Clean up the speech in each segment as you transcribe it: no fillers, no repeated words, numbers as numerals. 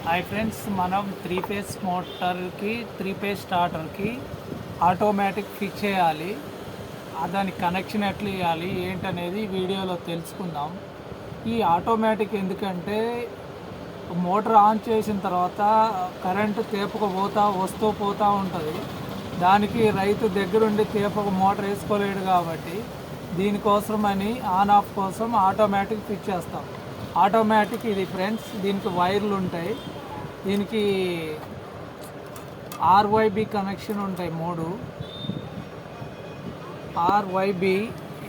Hi friends, మనం 3 phase మోటార్కి 3 phase స్టార్టర్కి automatic fix చేయాలి. దానికి కనెక్షన్ ఎట్లా ఇవ్వాలి ఏంటనేది వీడియోలో తెలుసుకుందాం. ఈ ఆటోమేటిక్ ఎందుకంటే మోటార్ ఆన్ చేసిన తర్వాత కరెంటు తేపకపోతా వస్తూ పోతూ ఉంటుంది. దానికి రైతు దగ్గరుండి తేపక మోటార్ వేసుకోలేడు కాబట్టి దీనికోసమని ఆన్ ఆఫ్ కోసం ఆటోమేటిక్ ఫిక్స్ చేస్తాం. ఆటోమేటిక్ ఇది ఫ్రెండ్స్, దీనికి వైర్లు ఉంటాయి. దీనికి ఆర్వైబి కనెక్షన్ ఉంటాయి 3 ఆర్వైబి.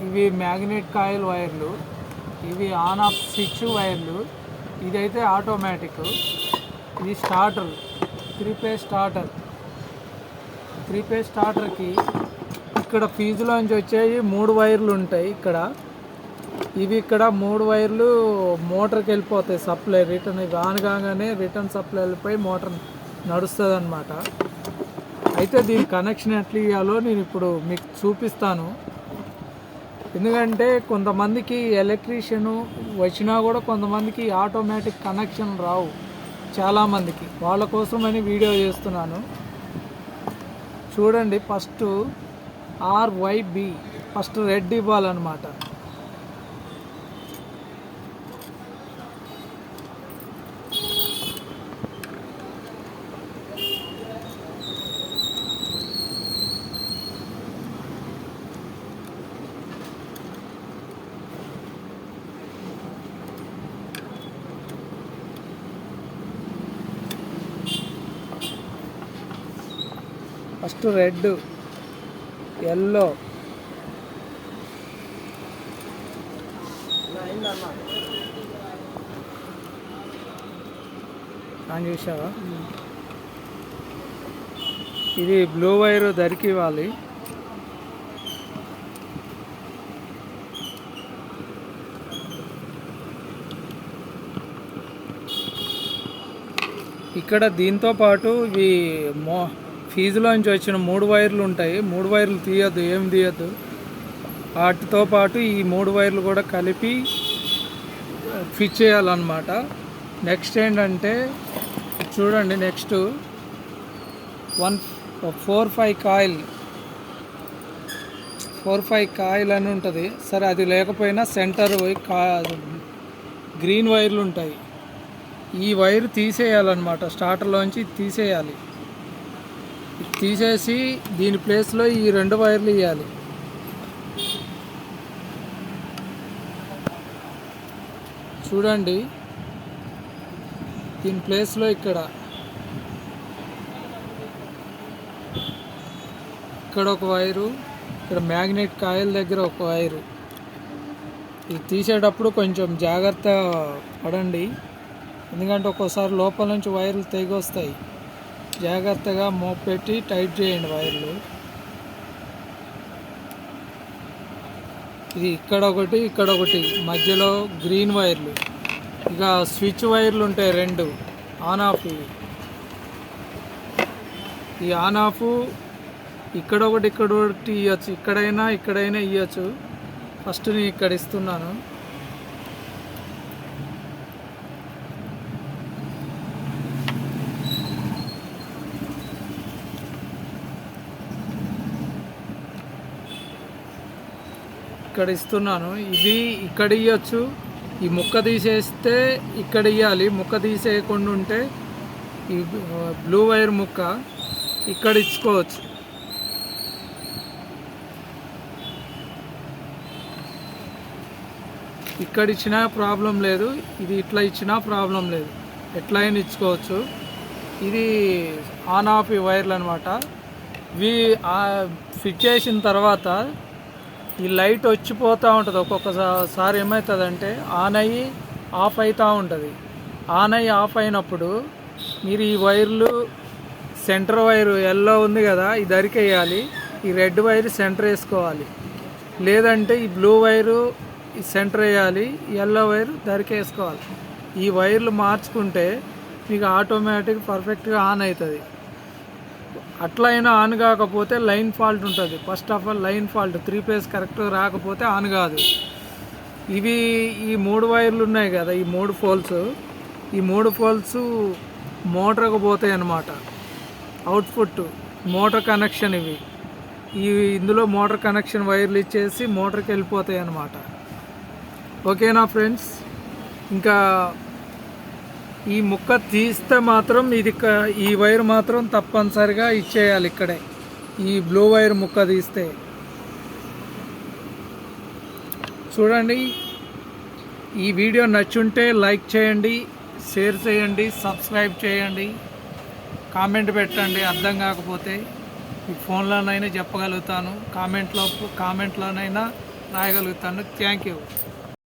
ఇవి మ్యాగ్నెట్ కాయిల్ వైర్లు, ఇవి ఆన్ ఆఫ్ స్విచ్ వైర్లు. ఇదైతే ఆటోమేటిక్. ఇది స్టార్టర్, 3 ఫేజ్ స్టార్టర్. 3 ఫేజ్ స్టార్టర్కి ఇక్కడ ఫీజులోంచి వచ్చేవి 3 వైర్లు ఉంటాయి. ఇక్కడ 3 వైర్లు మోటార్కి వెళ్ళిపోతాయి సప్లై. రిటర్న్ ఇవి ఆన్ కాగానే రిటర్న్ సప్లై వెళ్ళిపోయి మోటార్ నడుస్తుంది అన్నమాట. అయితే దీని కనెక్షన్ ఎట్లా ఇవ్వాలో నేను ఇప్పుడు మీకు చూపిస్తాను. ఎందుకంటే కొంతమందికి ఎలక్ట్రీషియను వచ్చినా కూడా కొంతమందికి ఆటోమేటిక్ కనెక్షన్ రావు చాలామందికి. వాళ్ళ కోసమని వీడియో చేస్తున్నాను. చూడండి, ఫస్ట్ ఆర్వైబి ఫస్ట్ రెడ్ ఇవ్వాలన్నమాట. ఫస్ట్ రెడ్, ఎల్లో, అని చూసావా? ఇది బ్లూ వైర్ దరికి ఇవ్వాలి. ఇక్కడ దీంతో పాటు ఇవి ఫీజులోంచి వచ్చిన 3 వైర్లు ఉంటాయి. 3 వైర్లు తీయద్దు, ఏం తీయద్దు. వాటితో పాటు ఈ 3 వైర్లు కూడా కలిపి ఫిట్ చేయాలన్నమాట. నెక్స్ట్ ఏంటంటే చూడండి, నెక్స్ట్ 4-5 కాయిల్, 4-5 కాయిల్ అని ఉంటుంది. సరే, అది లేకపోయినా సెంటర్ గ్రీన్ వైర్లు ఉంటాయి. ఈ వైర్ తీసేయాలన్నమాట. స్టార్టర్లోంచి తీసేయాలి. తీసేసి దీని ప్లేస్లో ఈ 2 వైర్లు ఇవ్వాలి. చూడండి, దీని ప్లేస్లో ఇక్కడ ఒక వైరు, ఇక్కడ మ్యాగ్నెట్ కాయిల్ దగ్గర ఒక వైరు. ఇది తీసేటప్పుడు కొంచెం జాగ్రత్త పడండి, ఎందుకంటే ఒక్కోసారి లోపల నుంచి వైర్లు తెగి వస్తాయి. జాగ్రత్తగా మోపెట్టి టైట్ చేయండి వైర్లు. ఇది ఇక్కడ ఒకటి మధ్యలో గ్రీన్ వైర్లు. ఇక స్విచ్ వైర్లు ఉంటాయి 2 ఆన్ ఆఫ్. ఈ ఆన్ ఆఫ్ ఇక్కడ ఒకటి ఇవ్వచ్చు, ఇక్కడైనా ఇవ్వచ్చు. ఫస్ట్ నేను ఇక్కడ ఇస్తున్నాను. ఇక్కడ ఇస్తున్నాను. ఇది ఇక్కడ ఇవ్వచ్చు. ఈ ముక్క తీసేస్తే ఇక్కడ ఇవ్వాలి. ముక్క తీసేయకుండా ఉంటే ఈ బ్లూ వైర్ ముక్క ఇక్కడ ఇచ్చుకోవచ్చు. ఇక్కడ ఇచ్చినా ప్రాబ్లం లేదు, ఇది ఇట్లా ఇచ్చినా ప్రాబ్లం లేదు, ఎట్లా అయినా ఇచ్చుకోవచ్చు. ఇది ఆన్ ఆఫ్ ఈ వైర్లు అనమాట. ఇవి ఫిట్ చేసిన తర్వాత ఈ లైట్ వచ్చిపోతూ ఉంటుంది. ఒక్కొక్కసారి ఏమవుతుందంటే ఆన్ అయ్యి ఆఫ్ అవుతూ ఉంటుంది. ఆన్ అయ్యి ఆఫ్ అయినప్పుడు మీరు ఈ వైర్లు, సెంటర్ వైరు ఎల్లో ఉంది కదా, ఇది అరికేయాలి. ఈ రెడ్ వైర్ సెంటర్ వేసుకోవాలి. లేదంటే ఈ బ్లూ వైరు ఈ సెంటర్ వేయాలి, ఎల్లో వైర్ దరికేసుకోవాలి. ఈ వైర్లు మార్చుకుంటే మీకు ఆటోమేటిక్ పర్ఫెక్ట్గా ఆన్ అవుతుంది. అట్లయినా ఆన్ కాకపోతే లైన్ ఫాల్ట్ ఉంటుంది. First of all line fault, 3 phase కరెక్ట్గా రాకపోతే ఆన్ కాదు. ఇవి ఈ 3 వైర్లు ఉన్నాయి కదా, ఈ 3 పోల్స్, ఈ 3 పోల్స్ మోటార్కు పోతాయి అన్నమాట. అవుట్పుట్ మోటార్ కనెక్షన్ ఇవి ఇందులో మోటార్ కనెక్షన్ వైర్లు ఇచ్చేసి మోటార్కి వెళ్ళిపోతాయి అన్నమాట. ఓకేనా ఫ్రెండ్స్, ఇంకా ఈ ముక్క తీస్తే మాత్రం ఈ వైర్ మాత్రం తప్పనిసరిగా ఇచ్చేయాలి ఇక్కడే. ఈ బ్లూ వైర్ ముక్క తీస్తే చూడండి. ఈ వీడియో నచ్చుంటే లైక్ చేయండి, షేర్ చేయండి, సబ్స్క్రైబ్ చేయండి, కామెంట్ పెట్టండి. అర్థం కాకపోతే మీ ఫోన్లోనైనా చెప్పగలుగుతాను, కామెంట్లోనైనా రాయగలుగుతాను. Thank you.